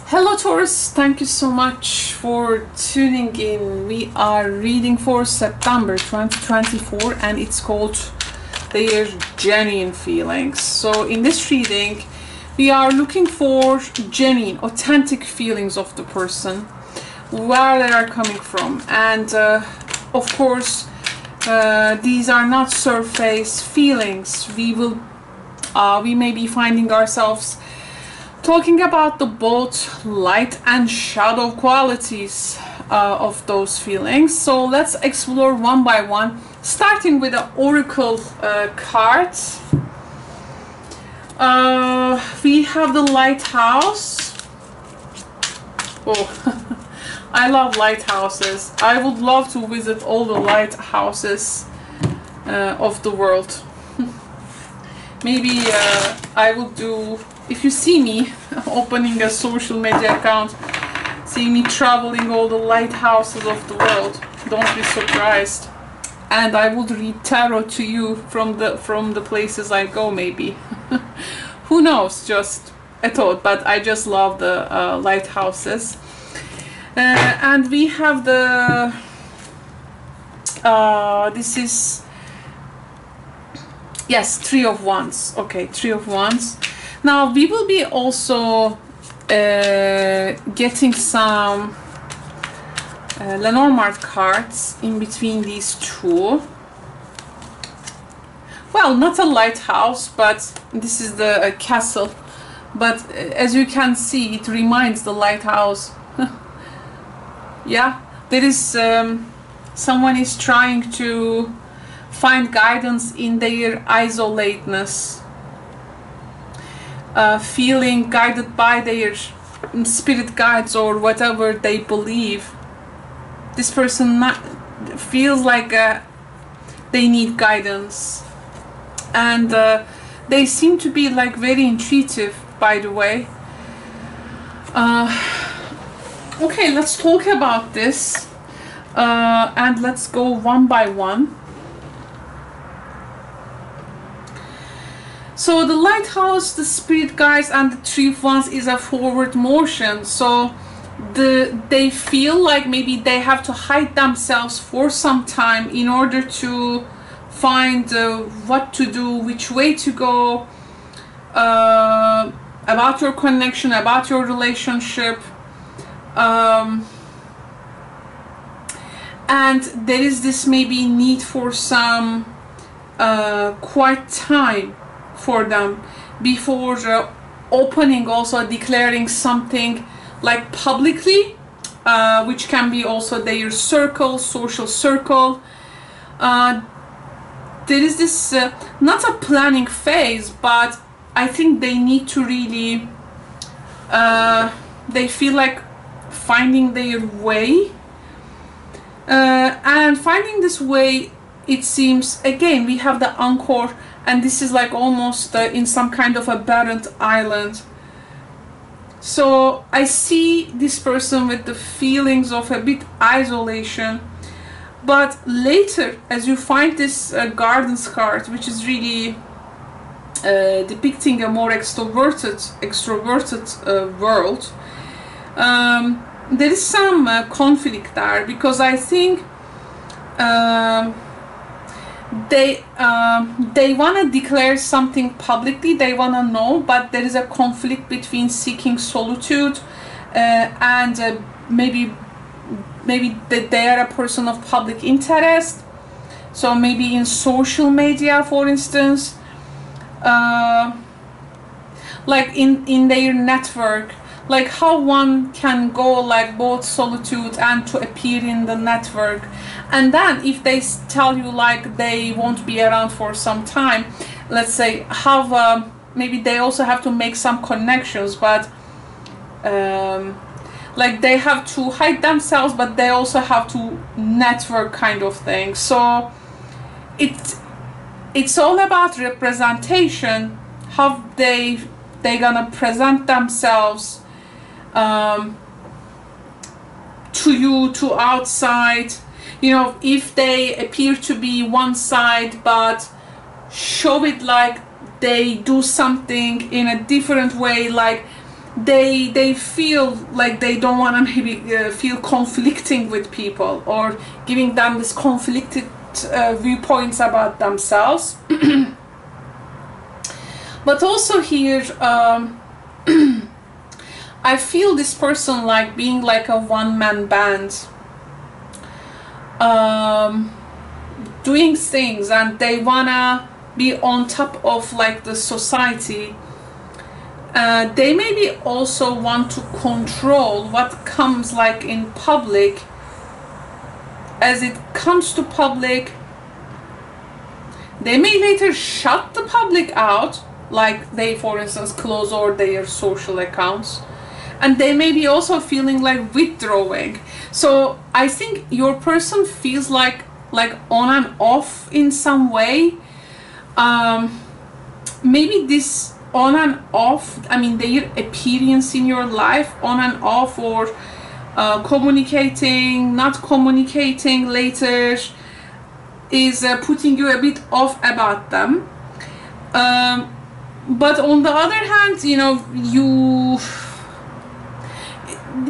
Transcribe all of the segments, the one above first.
Hello Taurus, thank you so much for tuning in. We are reading for September 2024 and it's called Their Genuine Feelings. So in this reading we are looking for genuine, authentic feelings of the person, where they are coming from, and of course these are not surface feelings. We may be finding ourselves talking about the both light and shadow qualities of those feelings. So let's explore one by one, starting with the oracle cards. We have the lighthouse. Oh, I love lighthouses. I would love to visit all the lighthouses of the world. Maybe I will do, if you see me opening a social media account, see me traveling all the lighthouses of the world, don't be surprised. And I would read tarot to you from the places I go, maybe. Who knows, just a thought, but I just love the lighthouses. And we have the this is, yes, Three of Wands. Okay, Three of Wands. Now we will be also getting some Lenormand cards in between these two. Well, not a lighthouse, but this is the castle. But as you can see, it reminds the lighthouse. Yeah, there is someone is trying to find guidance in their isolateness, feeling guided by their spirit guides or whatever they believe. This person feels like they need guidance, and they seem to be like very intuitive, by the way. Okay, let's talk about this and let's go one by one. So the lighthouse, the spirit guides, and the Three of Wands is a forward motion. So they feel like maybe they have to hide themselves for some time in order to find what to do, which way to go, about your connection, about your relationship. And there is this maybe need for some quiet time for them before opening, also declaring something like publicly, which can be also their circle, social circle. There is this not a planning phase, but I think they need to really they feel like finding their way, and finding this way, it seems, again we have the anchor, and this is like almost in some kind of a barren island. So I see this person with the feelings of a bit isolation, but later as you find this Gardens card, which is really depicting a more extroverted world, there is some conflict there, because I think they want to declare something publicly, they want to know, but there is a conflict between seeking solitude and maybe that they are a person of public interest. So maybe in social media, for instance, like in their network, like how one can go like both solitude and to appear in the network. And then if they tell you like they won't be around for some time, let's say have maybe they also have to make some connections, but like they have to hide themselves, but they also have to network, kind of thing. So it's all about representation, how they gonna present themselves to you, to outside. You know, if they appear to be one side but show it like they do something in a different way, like they feel like they don't want to maybe feel conflicting with people, or giving them this conflicted viewpoints about themselves. But also here, I feel this person like being like a one-man band, doing things, and they wanna be on top of like the society. They maybe also want to control what comes like in public. As it comes to public, they may later shut the public out, like they, for instance, close all their social accounts, and they may be also feeling like withdrawing. So I think your person feels like on and off in some way. Maybe this on and off, I mean their appearance in your life, on and off, or communicating, not communicating later, is putting you a bit off about them. But on the other hand, you know,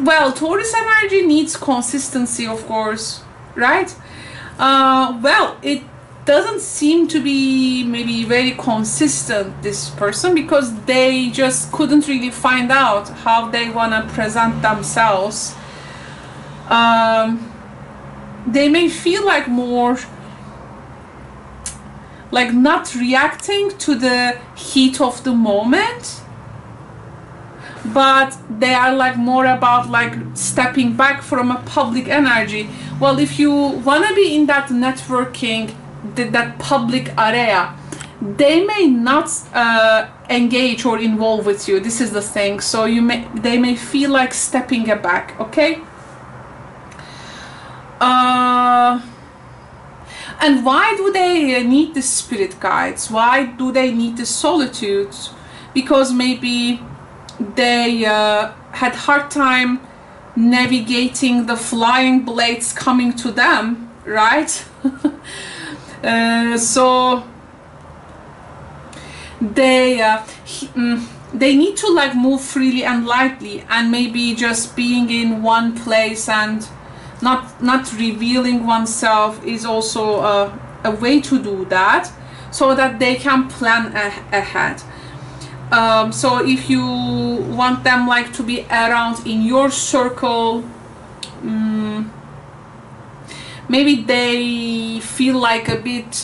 well, Taurus energy needs consistency, of course, right? Well, it doesn't seem to be maybe very consistent, this person, because they just couldn't really find out how they want to present themselves. They may feel like more like not reacting to the heat of the moment, but they are like more about like stepping back from a public energy. Well, if you want to be in that networking, that public area, they may not engage or involve with you. This is the thing. So they may feel like stepping back. Okay. And why do they need the spirit guides? Why do they need the solitude? Because maybe they had hard time navigating the flying blades coming to them, right? So they need to like move freely and lightly, and maybe just being in one place and not revealing oneself is also a way to do that, so that they can plan ahead. So if you want them like to be around in your circle, maybe they feel like a bit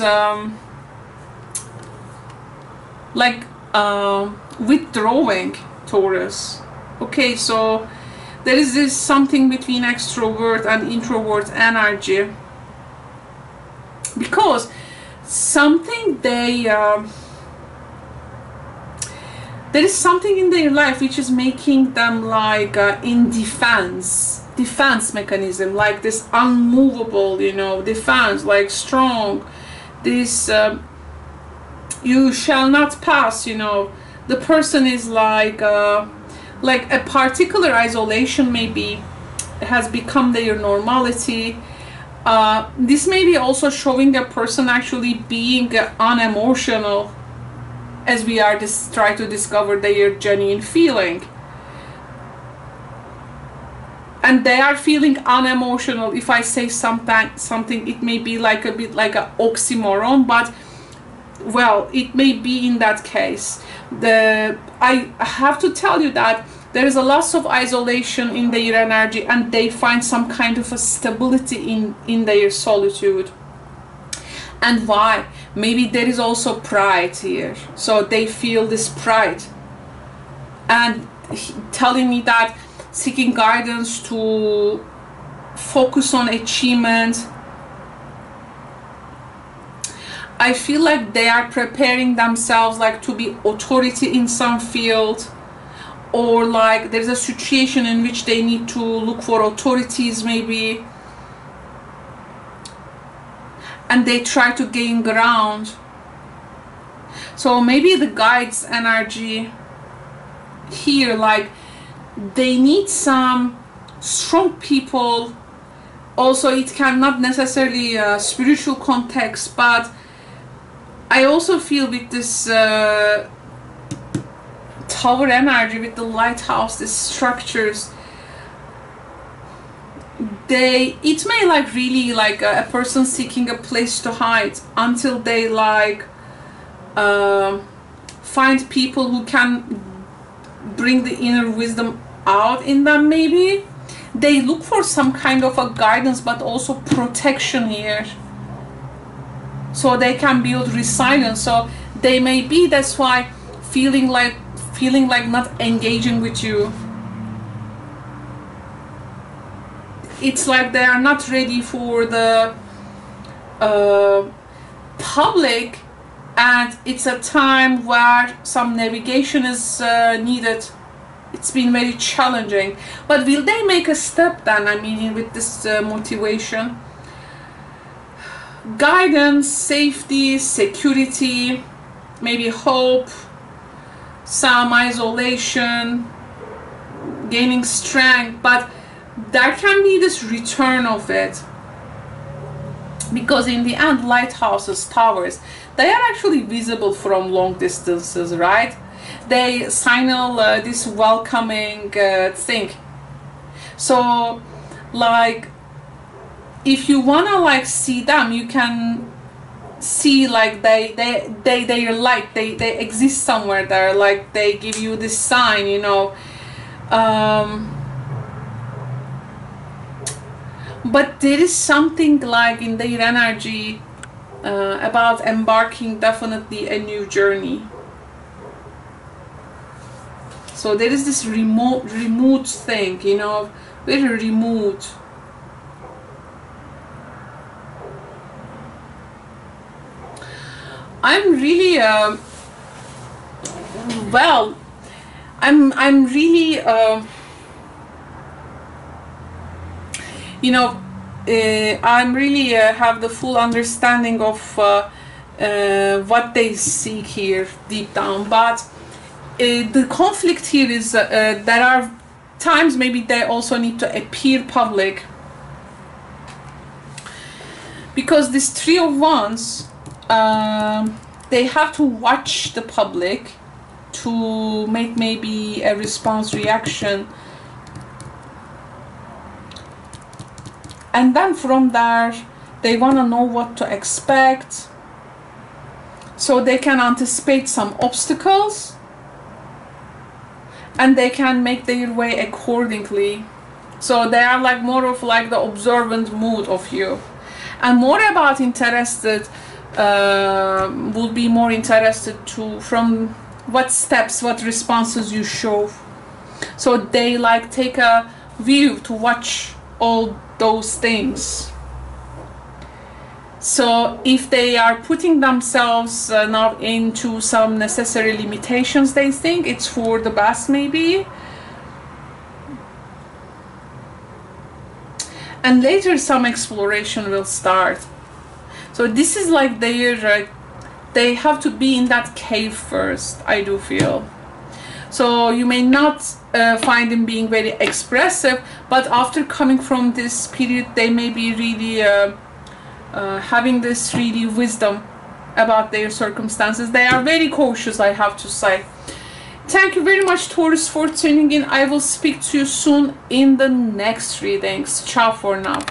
withdrawing, Taurus. Okay, so there is this something between extrovert and introvert energy, because something there is something in their life which is making them like in defense mechanism, like this unmovable, you know, defense, like strong, this you shall not pass, you know. The person is like a particular isolation maybe has become their normality. This may be also showing a person actually being unemotional, as we are try to discover their genuine feeling. And they are feeling unemotional. If I say something, it may be like a bit like an oxymoron, but well, it may be in that case. I have to tell you that there is a loss of isolation in their energy, and they find some kind of a stability in their solitude. And why? Maybe there is also pride here, so they feel this pride, and telling me that seeking guidance to focus on achievement. I feel like they are preparing themselves like to be authority in some field, or like there's a situation in which they need to look for authorities maybe, and they try to gain ground. So maybe the guides energy here, like they need some strong people. Also, it cannot necessarily a spiritual context, but I also feel with this Tower energy with the lighthouse, the structures, it may like really like a person seeking a place to hide until they like find people who can bring the inner wisdom out in them. Maybe they look for some kind of a guidance but also protection here, so they can build resilience. So they may be, that's why feeling like not engaging with you. It's like they are not ready for the public, and it's a time where some navigation is needed. It's been very challenging, but will they make a step then? I mean, with this motivation, guidance, safety, security, maybe hope, some isolation, gaining strength, but there can be this return of it, because in the end, lighthouses, towers, they are actually visible from long distances, right? They signal this welcoming thing. So like if you wanna like see them, you can see like they're light, they exist somewhere there, like they give you this sign, you know. But there is something like in their energy about embarking definitely a new journey. So there is this remote thing, you know, very remote. I'm really well, I'm really you know, I'm really have the full understanding of what they seek here deep down, but the conflict here is there are times maybe they also need to appear public, because this Three of Wands, they have to watch the public to make maybe a response reaction, and then from there they want to know what to expect, so they can anticipate some obstacles and they can make their way accordingly. So they are like more of like the observant mood of you, and more about interested, will be more interested to from what steps, what responses you show. So they like take a view to watch all those things. So if they are putting themselves now into some necessary limitations, they think it's for the best maybe. And later some exploration will start. So this is like they have to be in that cave first, I do feel. So you may not find them being very expressive, but after coming from this period, they may be really having this really wisdom about their circumstances. They are very cautious, I have to say. Thank you very much, Taurus, for tuning in. I will speak to you soon in the next readings. Ciao for now.